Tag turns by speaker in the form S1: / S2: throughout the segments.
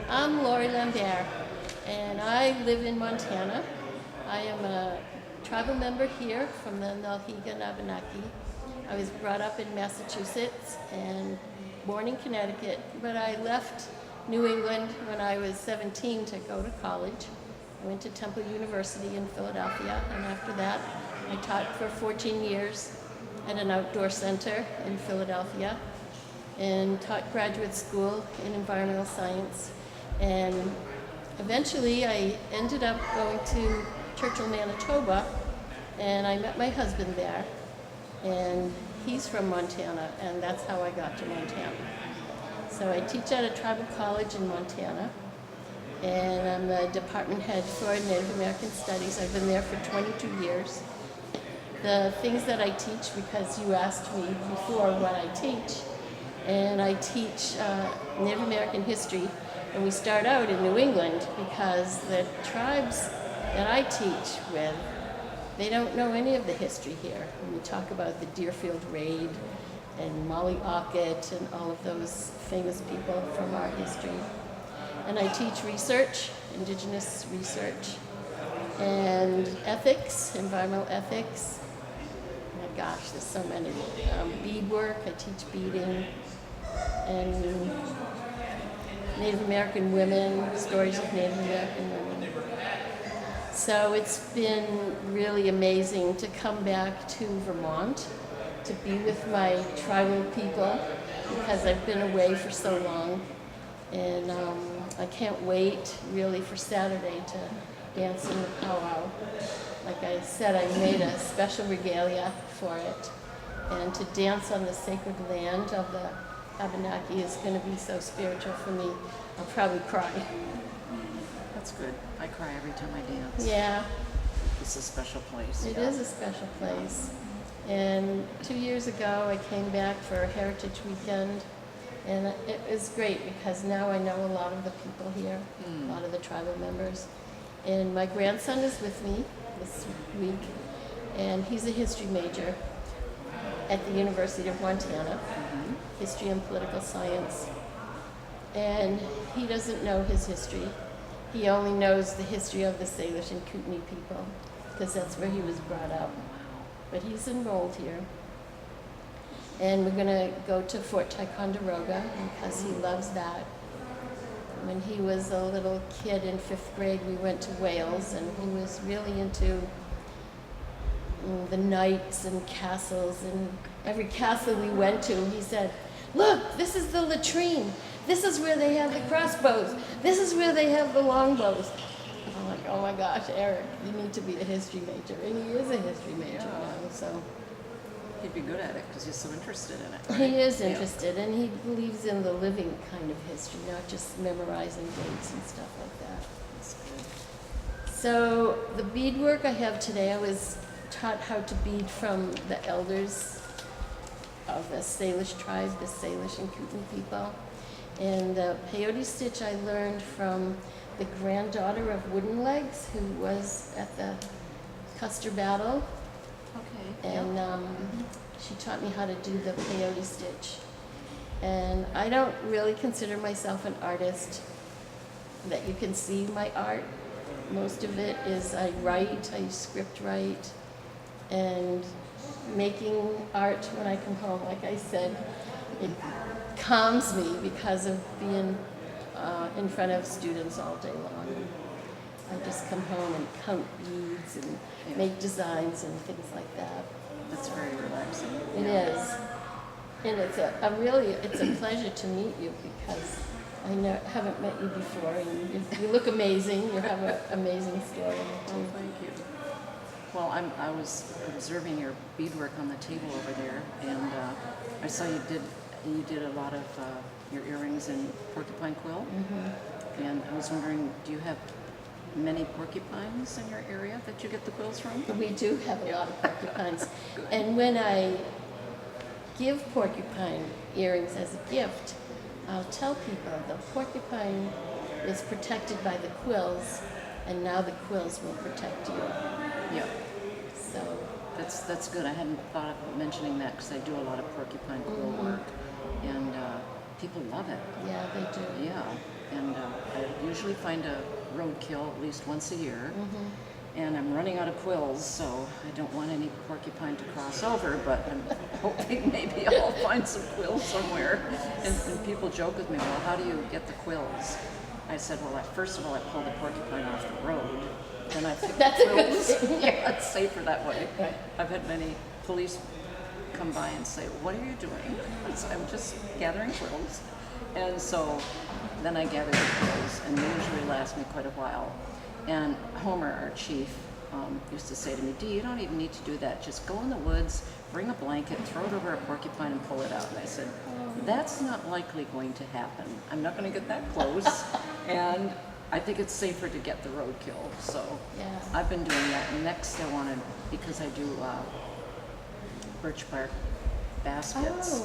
S1: I'm Lori Lambert, and I live in Montana. I am a tribal member here from the Nulhegan Abenaki. I was brought up in Massachusetts and born in Connecticut, but I left New England when I was 17 to go to college. I went to Temple University in Philadelphia, and after that, I taught for 14 years at an outdoor center in Philadelphia and taught graduate school in environmental science. And eventually I ended up going to Churchill, Manitoba, and I met my husband there. And he's from Montana, and that's how I got to Montana. So I teach at a tribal college in Montana, and I'm the department head for Native American Studies. I've been there for 22 years. The things that I teach, because you asked me before what I teach, and I teach Native American history, and we start out in New England because the tribes that I teach with, they don't know any of the history here. When we talk about the Deerfield Raid and Molly Ockett and all of those famous people from our history. And I teach research, indigenous research, and ethics, environmental ethics. Oh my gosh, there's so many. Beadwork, I teach beading, and Native American women, stories of Native American women. So it's been really amazing to come back to Vermont, to be with my tribal people, because I've been away for so long. And I can't wait really for Saturday to dance in the powwow. Like I said, I made a special regalia for it. And to dance on the sacred land of the Abenaki is going to be so spiritual for me. I'll probably cry.
S2: That's good. I cry every time I dance.
S1: Yeah.
S2: It's a special place.
S1: It is a special place. And 2 years ago, I came back for a Heritage Weekend, and it was great because now I know a lot of the people here, a lot of the tribal members. And my grandson is with me this week, and he's a history major at the University of Montana, history and political science. And he doesn't know his history. He only knows the history of the Salish and Kootenai people, because that's where he was brought up. But he's enrolled here. And we're going to go to Fort Ticonderoga because he loves that. When he was a little kid in 5th grade, we went to Wales, and he was really into the knights and castles. And every castle we went to, he said, "Look, this is the latrine. This is where they have the crossbows. This is where they have the longbows." I'm like, oh my gosh, Eric, you need to be a history major. And he is a history major now, so.
S2: He'd be good at it because he's so interested in it. Right?
S1: He is interested, and he believes in the living kind of history, not just memorizing dates and stuff like that.
S2: That's good.
S1: So the beadwork I have today, I was taught how to bead from the elders of the Salish tribe, the Salish and Kootenai people. And the peyote stitch I learned from the granddaughter of Wooden Legs, who was at the Custer battle.
S2: Okay.
S1: And she taught me how to do the peyote stitch. And I don't really consider myself an artist that you can see my art. Most of it is I write, I script write, and making art when I come home, like I said, it calms me because of being in front of students all day long. I just come home and count beads and make designs and things like that.
S2: That's very relaxing.
S1: It is. And it's it's a pleasure to meet you because I haven't met you before, and you look amazing. You have an amazing story.
S2: Oh, thank you. Well, I was observing your beadwork on the table over there, and I saw you did a lot of your earrings in porcupine quill. And I was wondering, do you have many porcupines in your area that you get the quills from?
S1: We do have a lot of porcupines. And when I give porcupine earrings as a gift, I'll tell people the porcupine is protected by the quills, and now the quills will protect you.
S2: Yeah.
S1: So
S2: That's good. I hadn't thought of mentioning that because I do a lot of porcupine quill work, and people love it.
S1: yeah, they do.
S2: Yeah, and I usually find a roadkill at least once a year. And I'm running out of quills, so I don't want any porcupine to cross over, but I'm hoping maybe I'll find some quills somewhere. And people joke with me, well, how do you get the quills? I said, well, first of all, I pull the porcupine off the road, then I pick
S1: That's
S2: the
S1: a good
S2: quills.
S1: thing.
S2: Yeah, it's safer that way.
S1: Right.
S2: I've had many police come by and say, what are you doing? I said, I'm just gathering quills. And so then I gather the quills, and they usually last me quite a while. And Homer, our chief, used to say to me, Dee, you don't even need to do that. Just go in the woods, bring a blanket, throw it over a porcupine, and pull it out. And I said, that's not likely going to happen. I'm not going to get that close. And I think it's safer to get the roadkill. So
S1: Yeah.
S2: I've been doing that. And next I wanted, because I do birch bark baskets,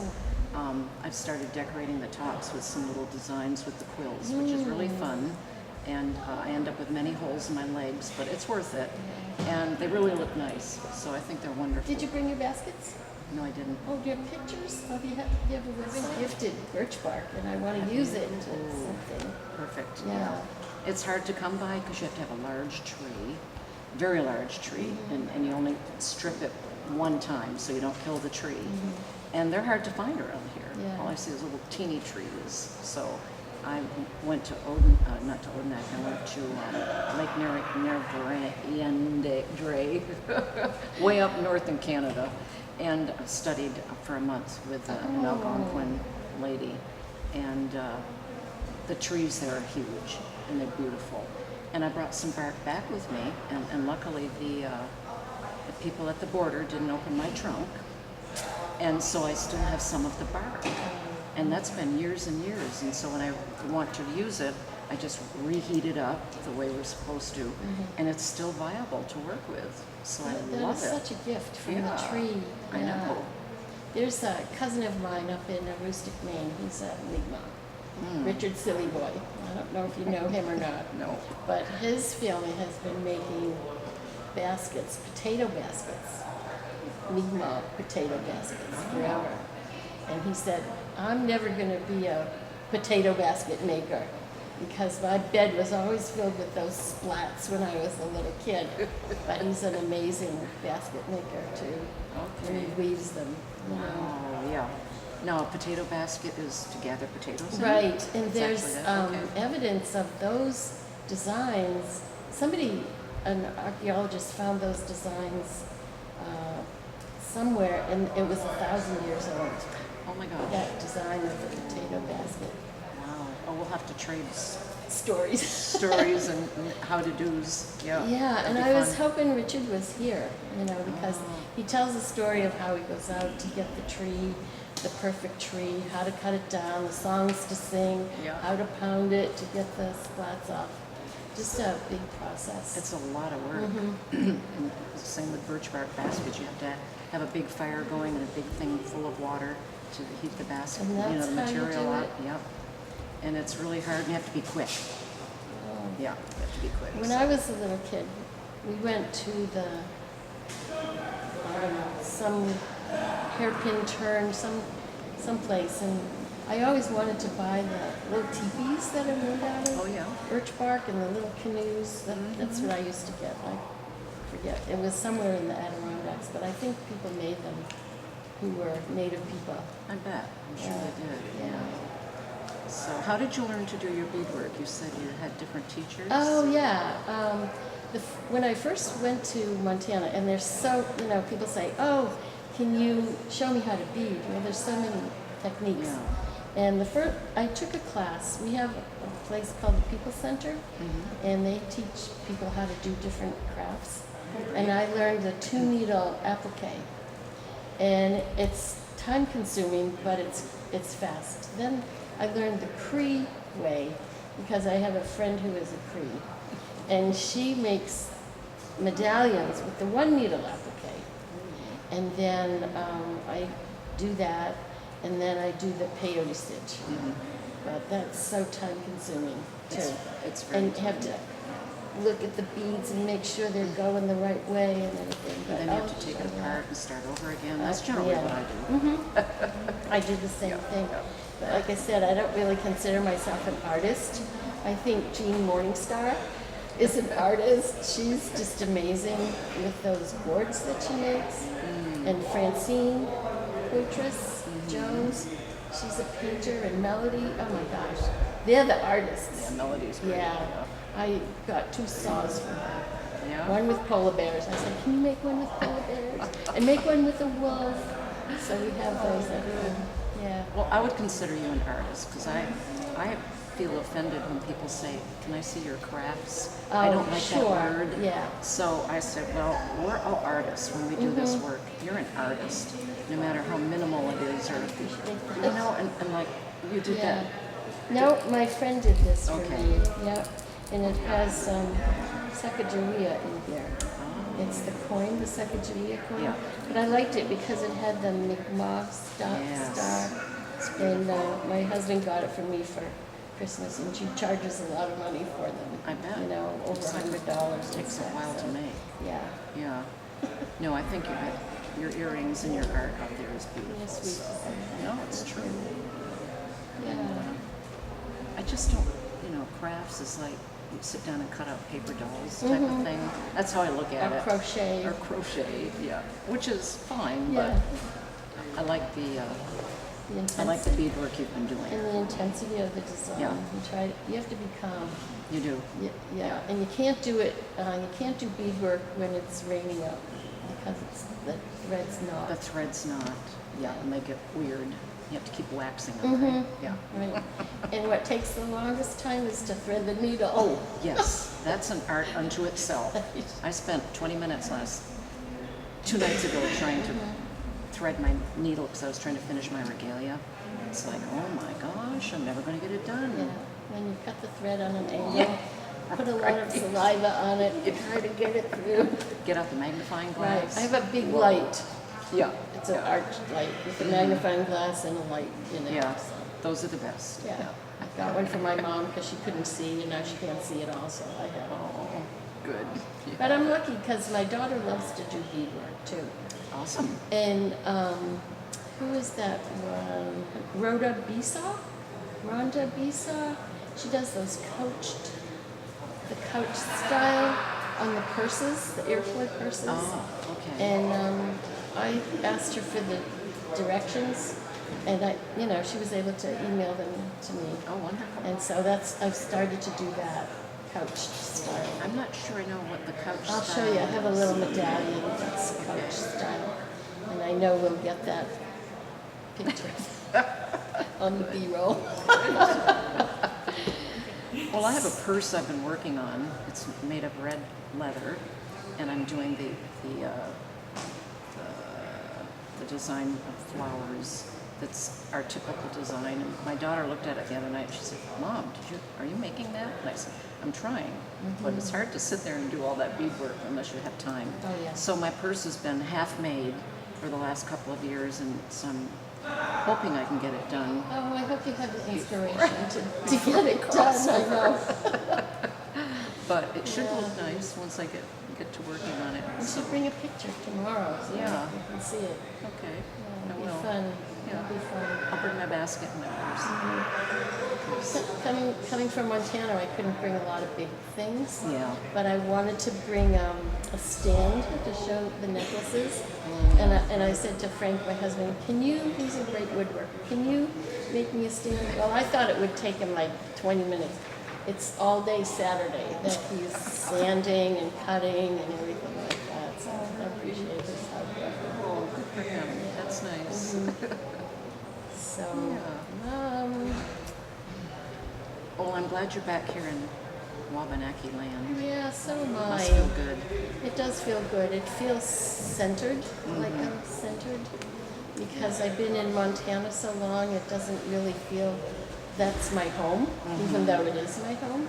S2: I've started decorating the tops with some little designs with the quills, which is really fun. And I end up with many holes in my legs, but it's worth it. And they really look nice, so I think they're wonderful.
S1: Did you bring your baskets?
S2: No, I didn't.
S1: Oh, do you have pictures? Oh, you have a been gifted birch bark, and I want to use it into something.
S2: Perfect.
S1: Yeah.
S2: It's hard to come by because you have to have a large tree, very large tree, and you only strip it one time so you don't kill the tree. And they're hard to find around here.
S1: Yeah.
S2: All I see is little teeny trees. So I went to not to Odenak, I went to Lake Nulhegan, way up north in Canada, and studied for a month with an Algonquin lady. And the trees there are huge, and they're beautiful. And I brought some bark back with me, and luckily the people at the border didn't open my trunk, and so I still have some of the bark. And that's been years and years, and so when I want to use it, I just reheat it up the way we're supposed to, and it's still viable to work with. So I love it.
S1: That is such a gift from
S2: Yeah,
S1: the tree.
S2: I know.
S1: There's a cousin of mine up in Aroostook, Maine. He's a Mi'kmaq, Richard Sillyboy. I don't know if you know him or not.
S2: No.
S1: But his family has been making baskets, potato baskets, Mi'kmaq potato baskets forever. And he said, I'm never going to be a potato basket maker because my bed was always filled with those splats when I was a little kid. But he's an amazing basket maker too. And he weaves them. You know.
S2: Oh, yeah. Now, a potato basket is to gather potatoes in?
S1: Right, and
S2: That's
S1: there's
S2: actually it? Okay.
S1: evidence of those designs. An archaeologist found those designs somewhere, and it was 1,000 years old.
S2: Oh my gosh.
S1: That design of the potato basket.
S2: Wow. Oh, we'll have to trade
S1: Stories.
S2: stories and how-to-dos. Yeah.
S1: Yeah,
S2: that'd
S1: and
S2: be
S1: I was
S2: fun.
S1: hoping Richard was here, because he tells the story of how he goes out to get the tree, the perfect tree, how to cut it down, the songs to sing,
S2: Yeah.
S1: how to pound it to get the splats off. Just a big process.
S2: It's a lot of work. And it's the same with birch bark baskets. You have to have a big fire going and a big thing full of water to heat the basket,
S1: And that's
S2: the
S1: how you
S2: material
S1: do
S2: up.
S1: it?
S2: Yep. And it's really hard. You have to be quick. Yeah, you have to be quick.
S1: When I was a little kid, we went to the, I don't know, some hairpin turn, some place, and I always wanted to buy the little teepees that are made out of
S2: Oh, yeah.
S1: birch bark and the little canoes. That's what I used to get. I forget. It was somewhere in the Adirondacks, but I think people made them who were native people.
S2: I bet. I'm sure they did.
S1: Yeah.
S2: So how did you learn to do your beadwork? You said you had different teachers?
S1: Oh, yeah. When I first went to Montana, and there's so, people say, oh, can you show me how to bead? There's so many techniques.
S2: Yeah.
S1: And I took a class. We have a place called the People Center, and they teach people how to do different crafts. And I learned the 2-needle applique. And it's time consuming, but it's fast. Then I learned the Cree way because I have a friend who is a Cree, and she makes medallions with the 1-needle applique. And then I do that, and then I do the peyote stitch. But that's so time consuming too.
S2: It's very
S1: and you have to look at the beads and make sure they're going the right way and everything.
S2: And
S1: But
S2: then you have
S1: I'll
S2: to take
S1: show
S2: it
S1: you.
S2: apart and start over again. That's generally
S1: Yeah.
S2: what I do.
S1: I do the same thing. But like I said, I don't really consider myself an artist. I think Jean Morningstar is an artist. She's just amazing with those boards that she makes. And Francine Waitress Jones, she's a painter, and Melody, oh my gosh, they're the artists.
S2: Yeah, Melody's great.
S1: Yeah, I got 2 saws from her.
S2: Yeah.
S1: One with polar bears. I said, can you make one with polar bears? And make one with a wolf. So we have those at home. Yeah.
S2: Well, I would consider you an artist because I feel offended when people say, "Can I see your crafts?" I
S1: Oh,
S2: don't like
S1: sure.
S2: that word.
S1: Yeah.
S2: So I said, "Well, we're all artists when we do this work. You're an artist, no matter how minimal it is, or you know." And like you did
S1: Yeah.
S2: that.
S1: No, my friend did this for
S2: Okay.
S1: me. Yep. And it has Sacagawea in here. It's the coin, the Sacagawea coin.
S2: Yeah.
S1: But I liked it because it had the Mi'kmaq star.
S2: Yes.
S1: And my husband got it for me for Christmas, and she charges a lot of money for them.
S2: I bet.
S1: You know, over
S2: It's like-
S1: $100.
S2: It takes a while to make.
S1: Yeah.
S2: Yeah. No, I think your earrings and your art out there is beautiful.
S1: Yes, we-
S2: So, no, it's true.
S1: Yeah.
S2: I just don't, crafts is like you sit down and cut out paper dolls type of thing. That's how I look at
S1: Or
S2: it.
S1: crochet.
S2: Or crochet, yeah. Which is fine,
S1: Yeah.
S2: but I like the
S1: The
S2: I like the
S1: intensity.
S2: beadwork you've been doing.
S1: And the intensity of the design.
S2: Yeah.
S1: You have to be calm.
S2: You do.
S1: Yeah, and you can't do it, you can't do beadwork when it's raining out because the thread's
S2: The
S1: not.
S2: thread's not, and they get weird. You have to keep waxing them, right? Yeah.
S1: Right. And what takes the longest time is to thread the needle.
S2: Oh, yes, that's an art unto itself. I spent 20 minutes 2 nights ago trying to thread my needle because I was trying to finish my regalia. It's like, oh my gosh, I'm never going to get it done.
S1: Yeah, when you cut the thread on an angle, put a lot of saliva on it, you try to get it through.
S2: Get out the magnifying
S1: Right,
S2: glass.
S1: I have a big light.
S2: Yeah.
S1: It's an arched light with a magnifying glass and a light in it.
S2: Yeah,
S1: so,
S2: those are the best.
S1: Yeah, I got one for my mom because she couldn't see, and now she can't see at all, so I have one.
S2: Oh, good.
S1: But I'm lucky because my daughter loves to do beadwork too.
S2: Awesome.
S1: And who is that one? Rhoda Bisa? Rhonda Bisa? She does those the couch style on the purses, the airport purses.
S2: Oh, okay.
S1: And I asked her for the directions, and she was able to email them to me.
S2: Oh, wonderful.
S1: And so I've started to do that couch style.
S2: I'm not sure I know what the couch
S1: I'll
S2: style
S1: show you. I have a
S2: is.
S1: little medallion that's couch
S2: Okay.
S1: style, and I know we'll get that picture on the B-roll.
S2: Well, I have a purse I've been working on. It's made of red leather, and I'm doing the design of flowers. That's our typical design. And my daughter looked at it the other night. She said, "Mom, are you making that?" And I said, "I'm trying, but it's hard to sit there and do all that beadwork unless you have time."
S1: Oh, yeah.
S2: So my purse has been half made for the last couple of years, and so I'm hoping I can get it done.
S1: Oh, I hope you have the inspiration to get it done. I know.
S2: But it should look nice once I get to working on it.
S1: We should bring a picture tomorrow so
S2: Yeah.
S1: you can see it.
S2: Okay.
S1: Yeah,
S2: I
S1: it'll be
S2: will.
S1: fun.
S2: Yeah.
S1: It'll be fun.
S2: I'll bring my basket and my purse.
S1: Coming from Montana, I couldn't bring a lot of big things.
S2: Yeah.
S1: But I wanted to bring a stand to show the necklaces. And I said to Frank, my husband, he's a great woodworker, can you make me a stand? Well, I thought it would take him like 20 minutes. It's all day Saturday that he's sanding and cutting and everything like that. So I appreciate his help there.
S2: Oh, good for him. That's nice.
S1: So,
S2: Well, I'm glad you're back here in Wabanaki land.
S1: yeah, so am I.
S2: Must feel good.
S1: It does feel good. It feels centered, like I'm centered. Because I've been in Montana so long, it doesn't really feel that's my home, even though it is my home.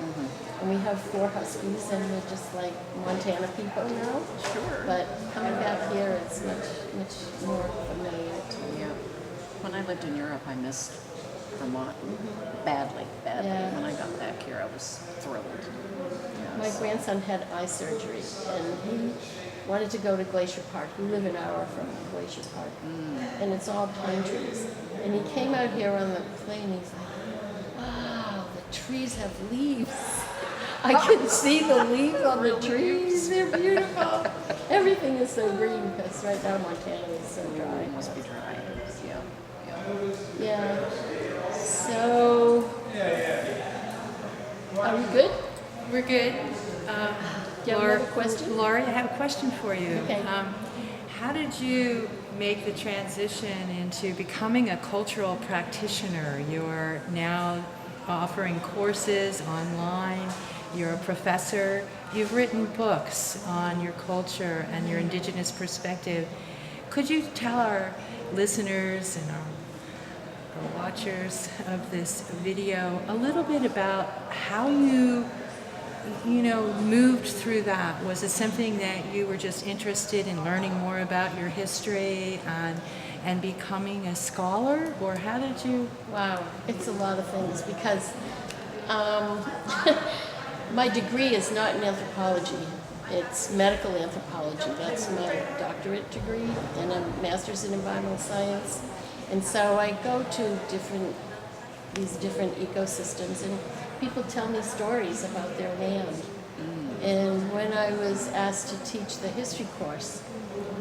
S1: And we have 4 huskies, and we're just like Montana people now.
S2: Sure.
S1: But coming back here, it's much more familiar to me.
S2: Yeah. When I lived in Europe, I missed Vermont badly.
S1: Yeah.
S2: When I got back here, I was thrilled. Yeah,
S1: My grandson had eye surgery, and he wanted to go to Glacier Park. We live an hour from Glacier Park, and it's all pine trees. And he came out here on the plane, he's like, wow, the trees have leaves. I can see the leaves on the trees. They're beautiful. Everything is so green because right now Montana is so dry.
S2: It must be dry. Yeah.
S1: Yeah. So, are we good?
S3: We're good.
S1: Do you have another question?
S3: Lori, I have a question for you.
S1: Okay.
S3: How did you make the transition into becoming a cultural practitioner? You're now offering courses online. You're a professor. You've written books on your culture and your indigenous perspective. Could you tell our listeners and our watchers of this video a little bit about how you moved through that? Was it something that you were just interested in learning more about your history and becoming a scholar, or how did you?
S1: Wow, it's a lot of things because my degree is not in anthropology. It's medical anthropology. That's my doctorate degree, and a master's in environmental science. And so I go to these different ecosystems, and people tell me stories about their land. And when I was asked to teach the history course,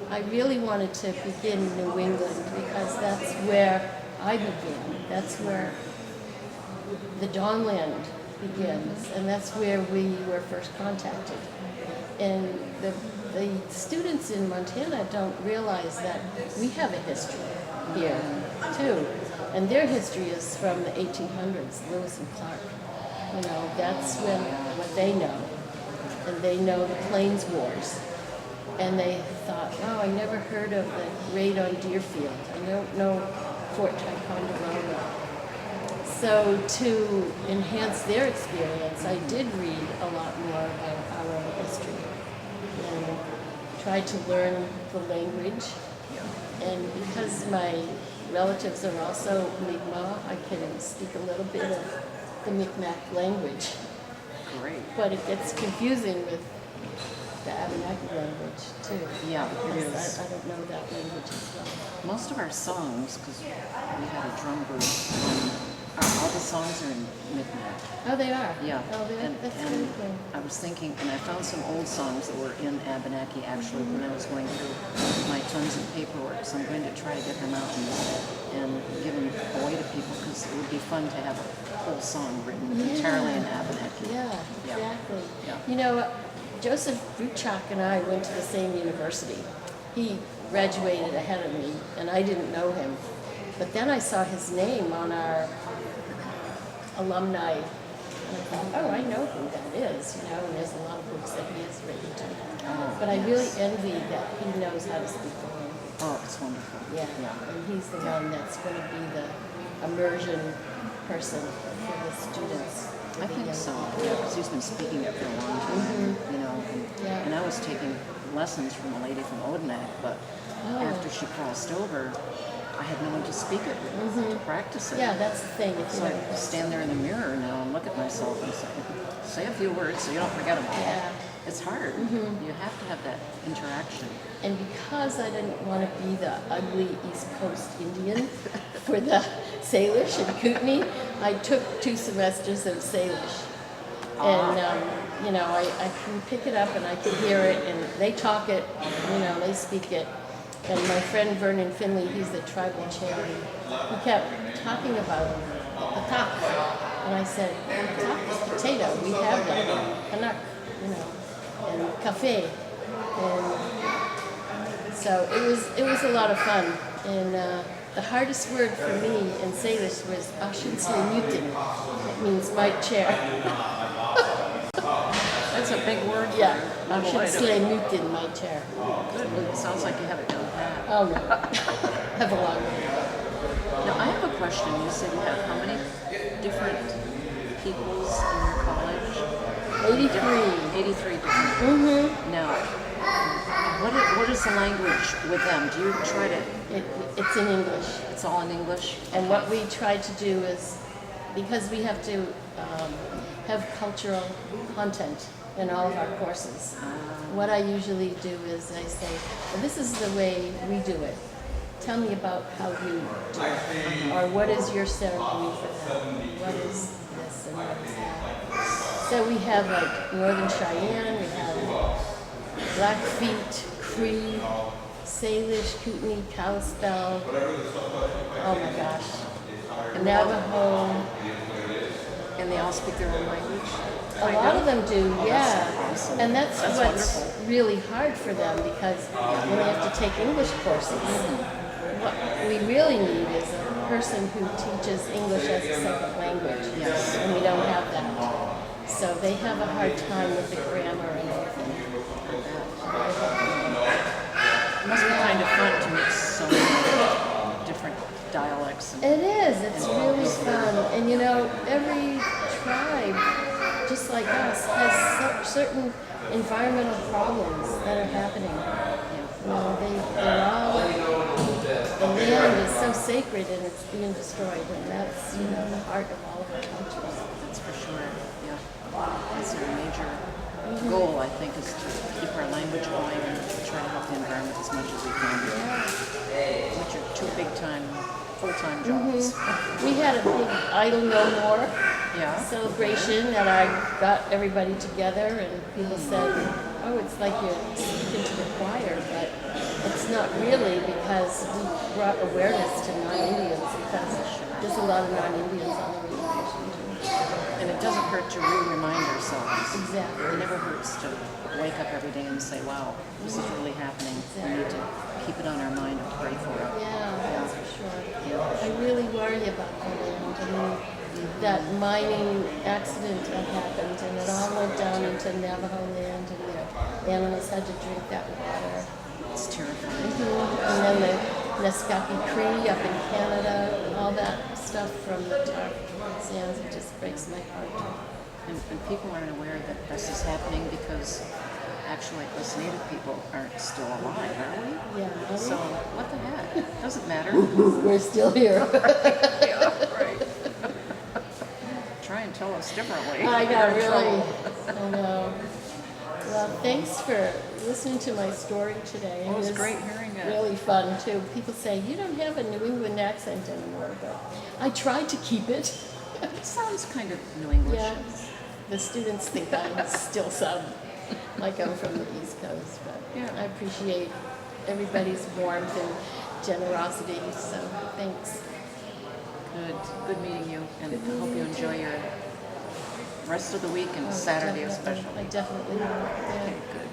S1: I really wanted to begin in New England because that's where I began. That's where the Dawnland begins, and that's where we were first contacted. And the students in Montana don't realize that we have a history here too, and their history is from the 1800s, Lewis and Clark. That's what they know, and they know the Plains Wars. And they thought, wow, I never heard of the raid on Deerfield. I don't know Fort Ticonderoga. So to enhance their experience, I did read a lot more about our own history and tried to learn the language. And because my relatives are also Mi'kmaq, I can speak a little bit of the Mi'kmaq language.
S2: Great.
S1: But it gets confusing with the Abenaki language too.
S2: Yeah, it is.
S1: I don't know that language as well.
S2: Most of our songs, because we had a drum group, all the songs are in Mi'kmaq.
S1: Oh, they are?
S2: Yeah.
S1: Oh, that's really cool.
S2: I was thinking, and I found some old songs that were in Abenaki actually when I was going through my tons of paperwork. So I'm going to try to get them out and give them away to people because it would be fun to have a whole song written entirely in Abenaki.
S1: Yeah,
S2: Yeah.
S1: exactly.
S2: Yeah.
S1: Joseph Bruchak and I went to the same university. He graduated ahead of me, and I didn't know him. But then I saw his name on our alumni, and I thought, oh, I know who that is, and there's a lot of books that he has written too. But I really envy that he knows how to speak the language.
S2: Oh, it's wonderful.
S1: Yeah, and he's the one that's going to be the immersion person for the students.
S2: I think so. Yeah, because he's been speaking it for a long time. And I was taking lessons from a lady from Odenak, but after she crossed over, I had no one to speak it with, to practice it.
S1: Yeah, that's the thing.
S2: So I stand there in the mirror now and look at myself and say a few words so you don't forget them all.
S1: Yeah.
S2: It's hard. You have to have that interaction.
S1: And because I didn't want to be the ugly East Coast Indian for the Salish and Kootenai, I took 2 semesters of Salish. And, I can pick it up and I can hear it, and they talk it, they speak it. And my friend Vernon Finley, he's the tribal chair, he kept talking about patak. And I said, patak is potato, we have that. Panak, and cafe. And so it was a lot of fun. And the hardest word for me in Salish was Ashinslemutin. It means my chair.
S2: That's a big word.
S1: Yeah, Ashinslemutin, my chair.
S2: Good. It sounds like you have it down pat.
S1: Oh no, have a long one.
S2: Now, I have a question. You said you have how many different peoples in your college?
S1: 83.
S2: 83 different. Now, what is the language with them? Do you try to...
S1: It's in English.
S2: It's all in English?
S1: And what we try to do is, because we have to have cultural content in all of our courses. What I usually do is I say, well, this is the way we do it. Tell me about how you do it. Or what is your ceremony for that? What is this and what is that? So we have like Northern Cheyenne, we have Blackfeet, Cree, Salish, Kootenai, Kalispel, oh my gosh, Navajo.
S2: And they all speak their own language?
S1: A lot of them do, yeah.
S2: Awesome.
S1: And that's what's
S2: wonderful.
S1: really hard for them because when they have to take English courses, what we really need is a person who teaches English as a second language.
S2: Yes.
S1: And we don't have that. So they have a hard time with the grammar and everything.
S2: It must be kind of fun to mix so many different dialects. And
S1: It is. It's really fun. And you know, every tribe, just like us, has certain environmental problems that are happening. You know, they're all, the land is so sacred and it's being destroyed, and that's, you know, the heart of all of our cultures.
S2: that's for sure. Yeah. That's a major goal, I think, is to keep our language going and try to help the environment as much as we can. Which are two big-time, full-time jobs.
S1: We had a big Idle No More
S2: Yeah.
S1: celebration that I got everybody together, and people said, oh, it's like you're speaking to the choir, but it's not really, because we brought awareness to non-Indians, because there's a lot of non-Indians on the reservation too.
S2: And it doesn't hurt to remind ourselves.
S1: Exactly.
S2: It never hurts to wake up every day and say, wow, this is really happening. We need to keep it on our mind and pray for it.
S1: Yeah, that's for sure. I really worry about the land. I mean, that mining accident that happened, and it all went down into Navajo land, and the animals had to drink that water.
S2: It's terrifying.
S1: And then the Nescaki Cree up in Canada, all that stuff from the tar sands, it just breaks my heart.
S2: And people aren't aware that this is happening because actually us Native people aren't still alive, are we?
S1: Yeah,
S2: So what the heck? Doesn't matter.
S1: we're still here.
S2: Yeah, right. Try and tell us differently.
S1: I
S2: You're
S1: know,
S2: in
S1: really.
S2: trouble.
S1: I know. Well, thanks for listening to my story today.
S2: Well, it was great hearing it.
S1: Really fun too. People say you don't have a New England accent anymore, but I tried to keep it.
S2: It sounds kind of New English.
S1: Yeah, the students think I still sound like I'm from the East Coast, but
S2: Yeah.
S1: I appreciate everybody's warmth and generosity. So thanks.
S2: Good meeting you, and I hope you enjoy your rest of the week and Saturday
S1: Definitely.
S2: especially.
S1: I definitely will. Yeah.
S2: Okay, good.